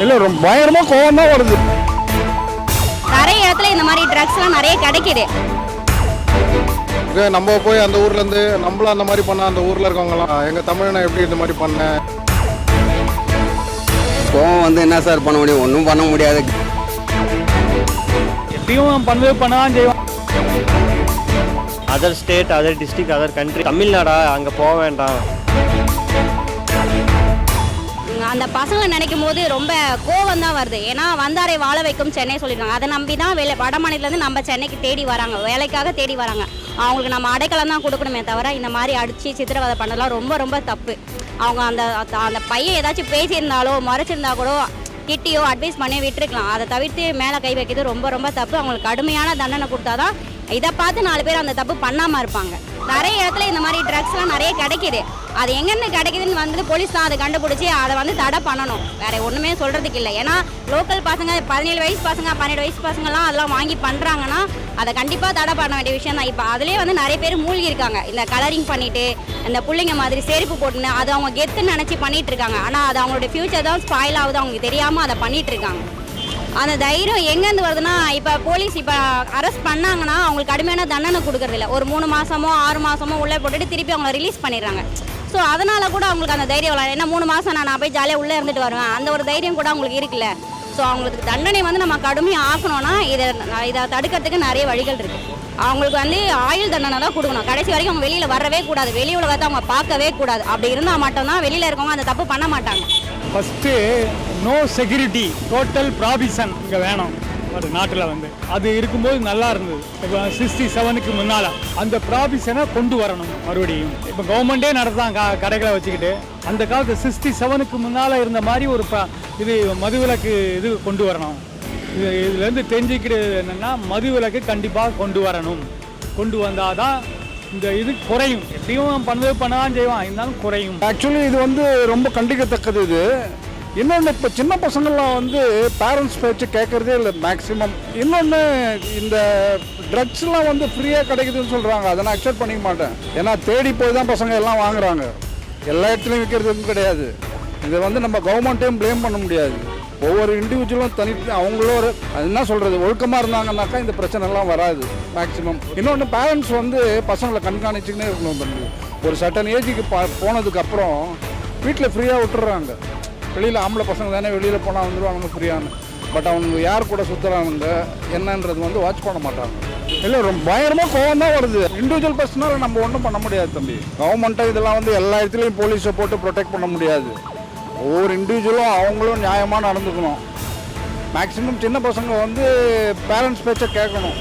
இல்லை ரொம்ப பயங்கரமாக கோவம் தான் வருது. நிறைய இடத்துல இந்த மாதிரி ட்ரக்ஸ்லாம் நிறைய கிடைக்குது. நம்ம போய் அந்த ஊர்லேருந்து நம்மளும் அந்த மாதிரி பண்ணால் அந்த ஊரில் இருக்கவங்களாம் எங்கள் தமிழனை எப்படி இந்த மாதிரி பண்ண கோவம் வந்து என்ன சார் பண்ண முடியும்? ஒன்றும் பண்ண முடியாது. எப்படியும் பண்ணதான் செய்வோம். Other state, other district, other country, தமிழ்நாடா அங்கே போக வேண்டாம். அந்த பசங்களை நினைக்கும் போது ரொம்ப கோவம் தான் வருது. ஏன்னா வந்தாரை வாழ வைக்கும் சென்னை சொல்லியிருக்காங்க. அதை நம்பி தான் வட மாநிலத்துலேருந்து நம்ம சென்னைக்கு தேடி வராங்க, வேலைக்காக தேடி வராங்க. அவங்களுக்கு நம்ம அடைக்கலம் தான் கொடுக்கணுமே தவிர இந்த மாதிரி அடித்து சித்திரவதை பண்ணலாம் ரொம்ப ரொம்ப தப்பு. அவங்க அந்த அந்த பையன் ஏதாச்சும் பேசியிருந்தாலோ மறைச்சிருந்தா கூட கிட்டியோ அட்வைஸ் பண்ணி விட்டுருக்கலாம். அதை தவிர்த்து மேலே கை வைக்கிறது ரொம்ப ரொம்ப தப்பு. அவங்களுக்கு கடுமையான தண்டனை கொடுத்தாதான் இதை பார்த்து 4 பேர் அந்த தப்பு பண்ணாமல் இருப்பாங்க. நிறைய இடத்துல இந்த மாதிரி ட்ரக்ஸ்லாம் நிறைய கிடைக்கிது. அது எங்கேருந்து கிடைக்குதுன்னு வந்து போலீஸ் தான் அதை கண்டுபிடிச்சி அதை தடை பண்ணணும். வேறு ஒன்றுமே சொல்கிறதுக்கு இல்லை. ஏன்னா லோக்கல் பசங்க 17 வயசு பசங்க 12 வயசு பசங்கள்லாம் அதெல்லாம் வாங்கி பண்ணுறாங்கன்னா அதை கண்டிப்பாக தடை பண்ண வேண்டிய விஷயம் தான். இப்போ அதுலேயே நிறைய பேர் மூழ்கி இருக்காங்க. இந்த கலரிங் பண்ணிவிட்டு இந்த பிள்ளைங்க மாதிரி செருப்பு போட்டுன்னு அது அவங்க கெத்துன்னு நினச்சி பண்ணிகிட்டு இருக்காங்க. ஆனால் அது அவங்களுடைய ஃப்யூச்சர் தான் ஸ்பாயில் ஆகுது. அவங்களுக்கு தெரியாமல் அதை பண்ணிகிட்டு இருக்காங்க. அந்த தைரியம் எங்கேருந்து வருதுன்னா, இப்போ போலீஸ் இப்போ அரெஸ்ட் பண்ணாங்கன்னா அவங்களுக்கு கடுமையான தண்டனை கொடுக்கறதில்ல. ஒரு 3 மாதமோ 6 மாதமோ உள்ளே போட்டுட்டு திருப்பி அவங்கள ரிலீஸ் பண்ணிடுறாங்க. ஸோ அதனால் கூட அவங்களுக்கு அந்த தைரியம் வரலாம். ஏன்னா 3 மாதம் நான் போய் ஜாலியாக உள்ளே இருந்துட்டு வருவேன், அந்த ஒரு தைரியம் கூட அவங்களுக்கு இருக்குல்ல. ஸோ அவங்களுக்கு தண்டனை நம்ம கடுமையாக ஆக்கணும்னா இதை தடுக்கிறதுக்கு நிறைய வழிகள் இருக்குது. அவங்களுக்கு ஆயுள் தண்டனை தான் கொடுக்கணும். கடைசி வரைக்கும் அவங்க வெளியில் வரவே கூடாது, வெளி உலகத்தை அவங்க பார்க்கவே கூடாது. அப்படி இருந்தால் மட்டும்தான் வெளியில் இருக்கவங்க அந்த தப்பு பண்ண மாட்டாங்க. ஃபஸ்ட்டு நோ செக்யூரிட்டி, டோட்டல் ப்ராபிஷன் இங்கே வேணும் ஒரு நாட்டில் அது இருக்கும்போது நல்லா இருந்தது. இப்போ 67க்கு முன்னால் அந்த ப்ராபிஷனை கொண்டு வரணும் மறுபடியும். இப்போ கவர்மெண்ட்டே நடத்தான் கடைகளை வச்சுக்கிட்டு. அந்த காலத்து 67க்கு முன்னால் இருந்த மாதிரி ஒரு இது மதுவிலக்கு இது கொண்டு வரணும். இதுலேருந்து தெரிஞ்சுக்கிறது என்னென்னா மதுவிலக்கு கண்டிப்பாக கொண்டு வரணும். கொண்டு வந்தால் தான் இந்த இது குறையும். எப்படியும் பண்ணதான் செய்வான், இருந்தாலும் குறையும். ஆக்சுவலி இது ரொம்ப கண்டிக்கத்தக்கது. இது இன்னொன்று, இப்போ சின்ன பசங்கள்லாம் பேரண்ட்ஸ் பேச்சு கேட்குறதே இல்லை மேக்ஸிமம். இன்னொன்று, இந்த ட்ரக்ஸ்லாம் ஃப்ரீயாக கிடைக்குதுன்னு சொல்கிறாங்க. அதை நான் அக்செப்ட் பண்ணிக்க மாட்டேன். ஏன்னா தேடி போய் தான் பசங்க எல்லாம் வாங்குறாங்க. எல்லா இடத்துலையும் விற்கிறதுக்கும் கிடையாது. இதை நம்ம கவர்மெண்ட்டையும் ப்ளேம் பண்ண முடியாது. ஒவ்வொரு இண்டிவிஜுவலும் தனித்து அவங்களோட அது என்ன சொல்கிறது ஒழுக்கமாக இருந்தாங்கன்னாக்கா இந்த பிரச்சனைலாம் வராது மேக்ஸிமம். இன்னொன்று, பேரண்ட்ஸ் பசங்களை கண்காணிச்சுக்கினே இருக்கணும். ஒரு சர்டன் ஏஜுக்கு போனதுக்கப்புறம் வீட்டில் ஃப்ரீயாக விட்டுறாங்க. வெளியில் ஆம்பளை பசங்க தானே வெளியில் போனால் வந்துடுவாங்க ஃப்ரீயானு. பட் அவங்க யார் கூட சுற்றுறாங்க என்னன்றது வாட்ச் பண்ண மாட்டாங்க. இல்லை ரொம்ப பயங்கரமாக கோவம் தான் வருது. இண்டிவிஜுவல் பர்சனால் நம்ம ஒன்றும் பண்ண முடியாது தம்பி. கவர்மெண்ட்டை இதெல்லாம் எல்லா இடத்துலையும் போலீஸை போட்டு ப்ரொடெக்ட் பண்ண முடியாது. ஒவ்வொரு இண்டிவிஜுவலும் அவங்களும் நியாயமாக நடந்துக்கணும். மேக்ஸிமம் சின்ன பசங்க பேரண்ட்ஸ் பேச்சை கேட்கணும்.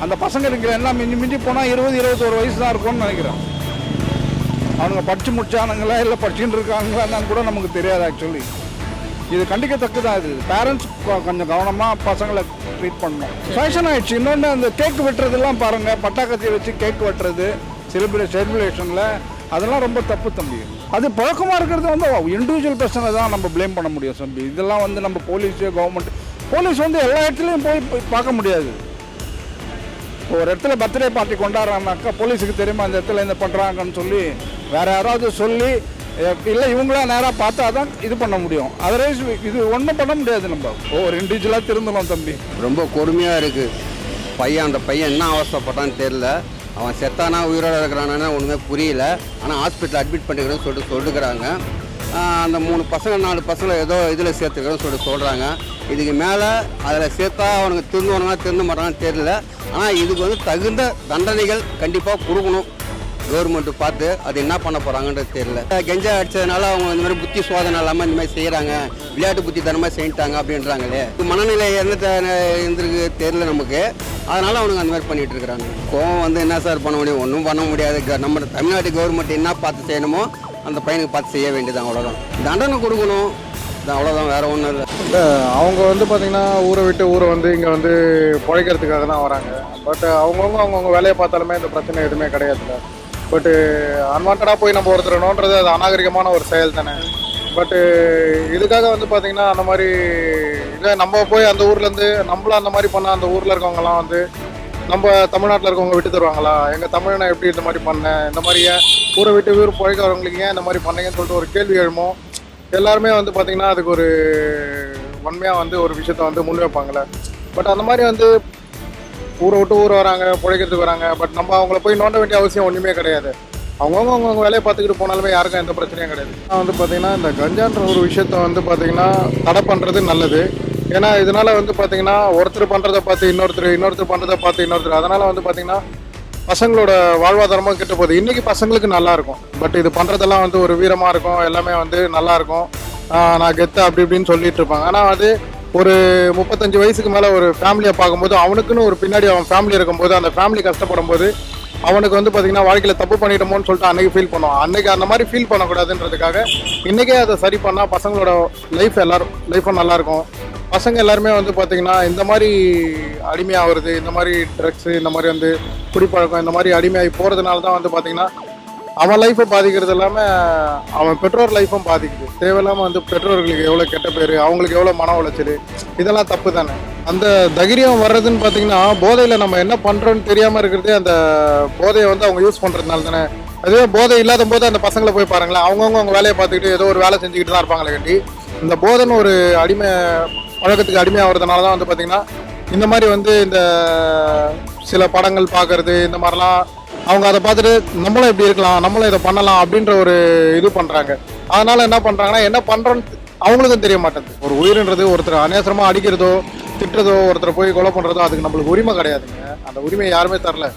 அந்த பசங்க இருக்கிற எல்லாம் மிஞ்சி போனால் 20-21 வயசு தான் இருக்கும்னு நினைக்கிறேன். அவனுங்க படித்து முடிச்சானுங்களா இல்லை படிச்சுட்டு இருக்காங்களான்னு கூட நமக்கு தெரியாது. ஆக்சுவலி இது கண்டிக்கத்தக்கதான். இது பேரண்ட்ஸ் கொஞ்சம் கவனமாக பசங்களை ட்ரீட் பண்ணணும். ஃபேஷன் ஆகிடுச்சு. இன்னொன்று, அந்த கேக் வெட்டுறதுலாம் பாருங்கள், பட்டாக்கத்தியை வச்சு கேக் வெட்டுறது செலிப்ரேஷனில் அதெல்லாம் ரொம்ப தப்பு தம்பி. அது பழக்கமாக இருக்கிறது இண்டிவிஜுவல் பர்சனை தான் நம்ம ப்ளேம் பண்ண முடியும் தம்பி. இதெல்லாம் நம்ம போலீஸு கவர்மெண்ட் போலீஸ் எல்லா இடத்துலையும் போய் பார்க்க முடியாது. ஒரு இடத்துல பர்த்டே பார்ட்டி கொண்டாடுறாங்கனாக்கா போலீஸுக்கு தெரியுமா அந்த இடத்துல என்ன பண்ணுறாங்கன்னு சொல்லி வேறு யாராவது சொல்லி இல்லை இவங்களா நேராக பார்த்தா தான் இது பண்ண முடியும். அதர்வைஸ் இது ஒன்றும் பண்ண முடியாது. நம்ம ஒரு இண்டிவிஜுவலாக திருந்தலாம் தம்பி. ரொம்ப கொடுமையாக இருக்குது. அந்த பையன் என்ன அவசரப்பட்டான்னு தெரில. அவன் செத்தானா உயிரோடு இருக்கிறானா ஒன்றுமே புரியல. ஆனால் ஹாஸ்பிட்டல் அட்மிட் பண்ணிக்கிறேன்னு சொல்லிட்டுக்கிறாங்க. அந்த 3 பசங்க 4 பசங்களை ஏதோ இதில் சேர்த்துக்கிறேன்னு சொல்கிறாங்க. இதுக்கு மேலே அதில் சேர்த்தா அவனுக்கு திருந்துவானுங்க திருந்த மாட்டாங்கன்னு தெரியல. ஆனால் இதுக்கு தகுந்த தண்டனைகள் கண்டிப்பாக கொடுக்கணும் கவர்மெண்ட்டு பார்த்து. அது என்ன பண்ண போகிறாங்கன்றது தெரியல. கெஞ்சா அடித்ததுனால அவங்க இந்த மாதிரி புத்தி சோதனை இல்லாமல் இந்த மாதிரி செய்கிறாங்க, விளையாட்டு புத்தி தனமாக செஞ்சுட்டாங்க அப்படின்றாங்களே. மனநிலை இருந்திருக்கு தெரியல நமக்கு. அதனால் அவனுங்க அந்த மாதிரி பண்ணிகிட்டு இருக்கிறாங்க. கோவம் என்ன சார் பண்ண முடியும்? ஒன்றும் பண்ண முடியாது. நம்ம தமிழ்நாட்டு கவர்மெண்ட் என்ன பார்த்து செய்யணுமோ அந்த பையனுக்கு பார்த்து செய்ய வேண்டியது, அவ்வளோதான். தண்டனை கொடுக்கணும், அவ்வளோதான், வேறு ஒன்றும் இல்லை. இல்லை அவங்க பார்த்திங்கன்னா ஊரை விட்டு ஊரை இங்கே பிழைக்கிறதுக்காக தான் வராங்க. பட் அவங்கவுங்க வேலையை பார்த்தாலுமே இந்த பிரச்சனை எதுவுமே கிடையாதுல்ல. பட்டு அன்வான்டாக போய் நம்ம ஒருத்தரணுன்றது அது அநாகரிகமான ஒரு செயல் தானே. பட்டு இதுக்காக பார்த்திங்கன்னா அந்த மாதிரி இல்லை நம்ம போய் அந்த ஊர்லேருந்து நம்மளும் அந்த மாதிரி பண்ணால் அந்த ஊரில் இருக்கவங்கலாம் நம்ம தமிழ்நாட்டில் இருக்கவங்க விட்டு தருவாங்களா? எங்கள் தமிழனை எப்படி இந்த மாதிரி பண்ணேன், இந்த மாதிரி ஏன் ஊரை விட்டு ஊர் பிழைக்கிறவங்களுக்கு ஏன் இந்த மாதிரி பண்ணீங்கன்னு சொல்லிட்டு ஒரு கேள்வி எழுமோ. எல்லாருமே பார்த்திங்கன்னா அதுக்கு ஒரு வன்மையாக வந்து ஒரு விஷயத்த வந்து முன் வைப்பாங்கள்ல. பட் அந்த மாதிரி வந்து ஊரை விட்டு ஊர் வராங்க, பிழைக்கிறதுக்கு வராங்க. பட் நம்ம அவங்கள போய் நோண்ட வேண்டிய அவசியம் ஒன்றுமே கிடையாது. அவங்கவுங்க வேலையை பார்த்துக்கிட்டு போனாலுமே யாருக்கும் எந்த பிரச்சனையும் கிடையாது. நான் வந்து பார்த்திங்கன்னா இந்த கஞ்சான்ற ஒரு விஷயத்த வந்து பார்த்திங்கன்னா தடை பண்ணுறது நல்லது. ஏன்னா இதனால் வந்து பார்த்திங்கன்னா ஒருத்தர் பண்ணுறதை பார்த்து இன்னொருத்தர் பண்ணுறதை பார்த்து இன்னொருத்தர், அதனால் வந்து பார்த்திங்கன்னா பசங்களோட வாழ்வாதாரமாக கிட்ட போகுது. இன்றைக்கி பசங்களுக்கு நல்லாயிருக்கும், பட் இது பண்ணுறதெல்லாம் வந்து ஒரு வீரமாக இருக்கும், எல்லாமே வந்து நல்லாயிருக்கும், நான் கெத்த அப்படி இப்படின்னு சொல்லிட்டு இருப்பாங்க. ஆனால் அது ஒரு 35 வயசுக்கு மேலே ஒரு ஃபேமிலியை பார்க்கும்போது அவனுக்குன்னு ஒரு பின்னாடி அவன் ஃபேமிலி இருக்கும்போது அந்த ஃபேமிலி கஷ்டப்படும் போது அவனுக்கு வந்து பார்த்திங்கன்னா வாழ்க்கையில் தப்பு பண்ணிட்டோமோன்னு சொல்லிட்டு அன்றைக்கி ஃபீல் பண்ணுவான். அன்றைக்கி அந்த மாதிரி ஃபீல் பண்ணக்கூடாதுன்றதுக்காக இன்றைக்கே அதை சரி பண்ணால் பசங்களோட லைஃப்பும் நல்லாயிருக்கும். பசங்க எல்லாருமே வந்து பார்த்திங்கன்னா இந்த மாதிரி அடிமையாகிறது, இந்த மாதிரி ட்ரக்ஸு, இந்த மாதிரி வந்து குடிப்பழக்கம், இந்த மாதிரி அடிமையாகி போகிறதுனால தான் வந்து பார்த்திங்கன்னா அவன் லைஃப்பை பாதிக்கிறது இல்லாமல் அவன் பெற்றோர் லைஃப்பும் பாதிக்குது. தேவையில்லாமல் வந்து பெற்றோர்களுக்கு எவ்வளோ கெட்ட பேர், அவங்களுக்கு எவ்வளோ மன உளைச்சல், இதெல்லாம் தப்பு தானே. அந்த தைரியம் வர்றதுன்னு பார்த்தீங்கன்னா போதையில் நம்ம என்ன பண்ணுறோன்னு தெரியாமல் இருக்கிறதே அந்த போதையை வந்து அவங்க யூஸ் பண்ணுறதுனால தானே. அதுவே போதை இல்லாத போது அந்த பசங்களை போய் பாருங்களேன், அவங்க வேலையை பார்த்துக்கிட்டு ஏதோ ஒரு வேலை செஞ்சுக்கிட்டு தான் இருப்பாங்களே கண்டி. இந்த போதைன்னு ஒரு அடிமை பழக்கத்துக்கு அடிமையாகிறதுனால தான் வந்து பார்த்திங்கன்னா இந்த மாதிரி வந்து இந்த சில படங்கள் பார்க்குறது, இந்த மாதிரிலாம் அவங்க அதை பார்த்துட்டு நம்மளும் இப்படி இருக்கலாம், நம்மளும் இதை பண்ணலாம் அப்படின்ற ஒரு இது பண்ணுறாங்க. அதனால் என்ன பண்ணுறாங்கன்னா என்ன பண்ணுறோன்னு அவங்களுக்கும் தெரிய மாட்டேங்குது. ஒரு உயிரின்றது ஒருத்தர் அநேசரமாக அடிக்கிறதோ திட்டுறதோ ஒருத்தரை போய் கொலை பண்ணுறதோ அதுக்கு நம்மளுக்கு உரிமை கிடையாதுங்க. அந்த உரிமையை யாருமே தரல,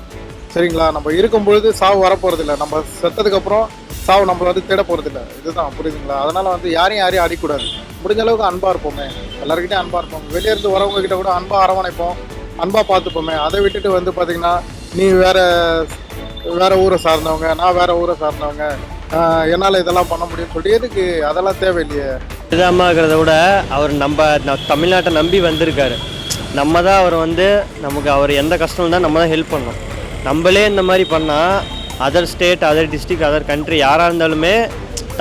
சரிங்களா. நம்ம இருக்கும்பொழுது சாவு வரப்போகிறதில்ல, நம்ம செத்ததுக்கப்புறம் சாவு நம்மளை வந்து தேட போகிறதில்ல. இதுதான், புரியுதுங்களா. அதனால் வந்து யாரையும் அடிக்கூடாது. முடிஞ்ச அளவுக்கு அன்பாக இருப்போமே, எல்லாருக்கிட்டையும் அன்பாக இருப்போம். வெளியேருந்து வரவங்க கிட்ட கூட அன்பாக அரவணைப்போம், அன்பாக பார்த்துப்போமே. அதை விட்டுட்டு வந்து பார்த்திங்கன்னா நீ வேற ஊரை சார்ந்தவங்க, நான் வேற ஊரை சார்ந்தவங்க, என்னால் இதெல்லாம் பண்ண முடியும்னு சொல்லிட்டு எதுக்கு, அதெல்லாம் தேவையில்லையே. இதாமாகிறத விட அவர் நம்ம தமிழ்நாட்டை நம்பி வந்திருக்காரு. நம்ம தான் அவர் வந்து நமக்கு அவர் எந்த கஷ்டம் தான் நம்ம தான் ஹெல்ப் பண்ணோம். நம்மளே இந்த மாதிரி பண்ணால் other state, other district, other country யாராக இருந்தாலுமே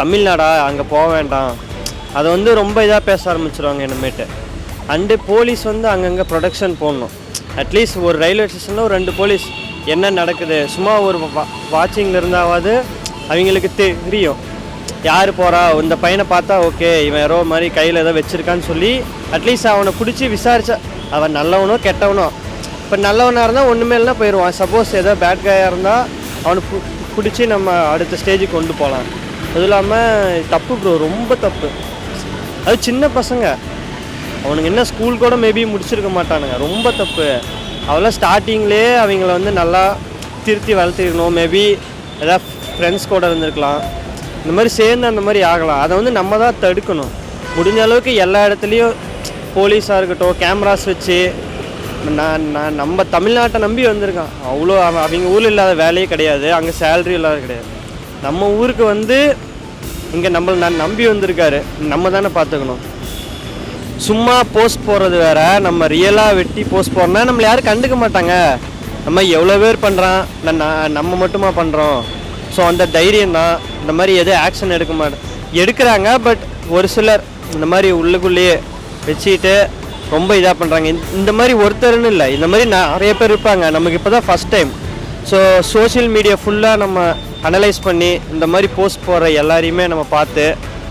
தமிழ்நாடா அங்கே போக வேண்டாம், அதை வந்து ரொம்ப இதாக பேச ஆரம்பிச்சிருவாங்க இனிமேட்டு. அண்டு போலீஸ் வந்து அங்கங்கே ப்ரொடெக்ஷன் போடணும். அட்லீஸ்ட் ஒரு ரயில்வே ஸ்டேஷனில் ஒரு 2 போலீஸ் என்ன நடக்குது சும்மா ஒரு வாட்சிங்கில் இருந்தாவது அவங்களுக்கு தெரியும் யார் போகிறா. இந்த பையனை பார்த்தா ஓகே இவன் யாரோ மாதிரி கையில் ஏதோ வச்சுருக்கான்னு சொல்லி அட்லீஸ்ட் அவனை பிடிச்சி விசாரித்தா அவன் நல்லவனோ கெட்டவனோ. இப்போ நல்லவனாக இருந்தால் ஒன்றுமே இல்லைனா போயிடுவான். சப்போஸ் ஏதோ பேட் கையாக இருந்தால் அவனை பிடிச்சி நம்ம அடுத்த ஸ்டேஜுக்கு கொண்டு போகலாம். அதுவும் இல்லாமல் தப்பு ப்ரோ, ரொம்ப தப்பு. அது சின்ன பசங்க, அவனுங்க என்ன ஸ்கூல் கூட மேபி முடிச்சிருக்க மாட்டானுங்க. ரொம்ப தப்பு. அவெல்லாம் ஸ்டார்டிங்லேயே அவங்கள வந்து நல்லா திருத்தி வளர்த்துக்கணும். மேபி ஏதாவது ஃப்ரெண்ட்ஸ் கூட இருந்திருக்கலாம், இந்த மாதிரி சேர்ந்து அந்த மாதிரி ஆகலாம். அதை வந்து நம்ம தான் தடுக்கணும். முடிஞ்ச அளவுக்கு எல்லா இடத்துலையும் போலீஸாக இருக்கட்டும் கேமராஸ் வச்சு. நான் நம்ம தமிழ்நாட்டை நம்பி வந்திருக்கான். அவ்வளோ அவங்க ஊரில் இல்லாத வேலையே கிடையாது, அங்கே சேலரி இல்லாத கிடையாது. நம்ம ஊருக்கு வந்து இங்கே நான் நம்பி வந்திருக்காரு, நம்ம தானே பார்த்துக்கணும். சும்மா போஸ்ட் போடுறது வேற, நம்ம ரியலாக வெட்டி போஸ்ட் போடுறோம்னா நம்மளை யாரும் கண்டுக்க மாட்டாங்க. நம்ம எவ்வளோ பேர் பண்ணுறான், நம்ம மட்டுமா பண்ணுறோம். ஸோ அந்த தைரியம் தான். இந்த மாதிரி எதுவும் ஆக்ஷன் எடுக்கிறாங்க. பட் ஒரு சிலர் இந்த மாதிரி உள்ளுக்குள்ளேயே வச்சுக்கிட்டு ரொம்ப இதாக பண்ணுறாங்க. இந்த மாதிரி ஒருத்தர்னு இல்லை, இந்த மாதிரி நிறைய பேர் இருப்பாங்க. நமக்கு இப்போ தான் first time. So social media ஃபுல்லாக நம்ம அனலைஸ் பண்ணி இந்த மாதிரி போஸ்ட் போடுற எல்லாரையுமே நம்ம பார்த்து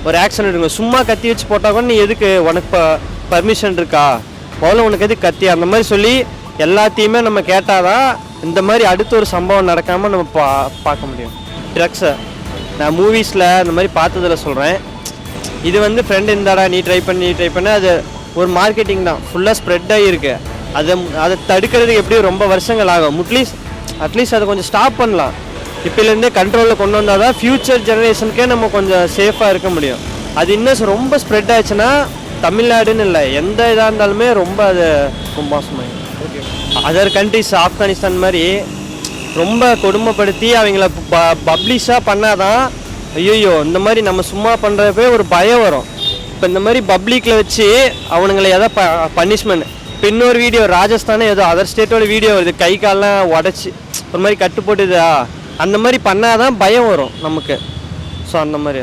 ஒரு ஆக்ஷன் எடுங்க. சும்மா கத்தி வச்சு போட்டால் கூட நீ எதுக்கு, உனக்கு பர்மிஷன் இருக்கா, முதல்ல உனக்கு எதுக்கு கத்தி, அந்த மாதிரி சொல்லி எல்லாத்தையுமே நம்ம கேட்டால் தான் இந்த மாதிரி அடுத்த ஒரு சம்பவம் நடக்காமல் நம்ம பார்க்க முடியும். ட்ரக்ஸை நான் மூவிஸில் இந்த மாதிரி பார்த்ததில் சொல்கிறேன். இது வந்து ஃப்ரெண்டு இருந்தாடா நீ ட்ரை பண்ணி அது ஒரு மார்க்கெட்டிங் தான், ஃபுல்லாக ஸ்ப்ரெட் ஆகியிருக்கு. அதை தடுக்கிறதுக்கு எப்படியும் ரொம்ப வருஷங்கள் ஆகும். அட்லீஸ்ட் அதை கொஞ்சம் ஸ்டாப் பண்ணலாம். இப்போலேருந்தே கண்ட்ரோலில் கொண்டு வந்தால் தான் ஃப்யூச்சர் ஜெனரேஷனுக்கே நம்ம கொஞ்சம் சேஃபாக இருக்க முடியும். அது இன்னும் ரொம்ப ஸ்ப்ரெட் ஆயிடுச்சுன்னா தமிழ்நாடுன்னு இல்லை எந்த இதாக இருந்தாலுமே ரொம்ப அது ரொம்ப மோசமாயிடும். அதர் கண்ட்ரிஸ் ஆப்கானிஸ்தான் மாதிரி ரொம்ப கொடுமைப்படுத்தி அவங்கள பப்ளிஷாக பண்ணால் தான் ஐயோ இந்த மாதிரி நம்ம சும்மா பண்ணுறப்பே ஒரு பயம் வரும். இப்போ இந்த மாதிரி பப்ளிக்கில் வச்சு அவனுங்களை எதோ பனிஷ்மெண்ட். இப்போ இன்னொரு வீடியோ ராஜஸ்தானே ஏதோ அதர் ஸ்டேட்டோட வீடியோ வருது, கை கால்லாம் உடச்சி ஒரு மாதிரி கட்டு போட்டுதா, அந்த மாதிரி பண்ணால் தான் பயம் வரும் நமக்கு. ஸோ அந்த மாதிரி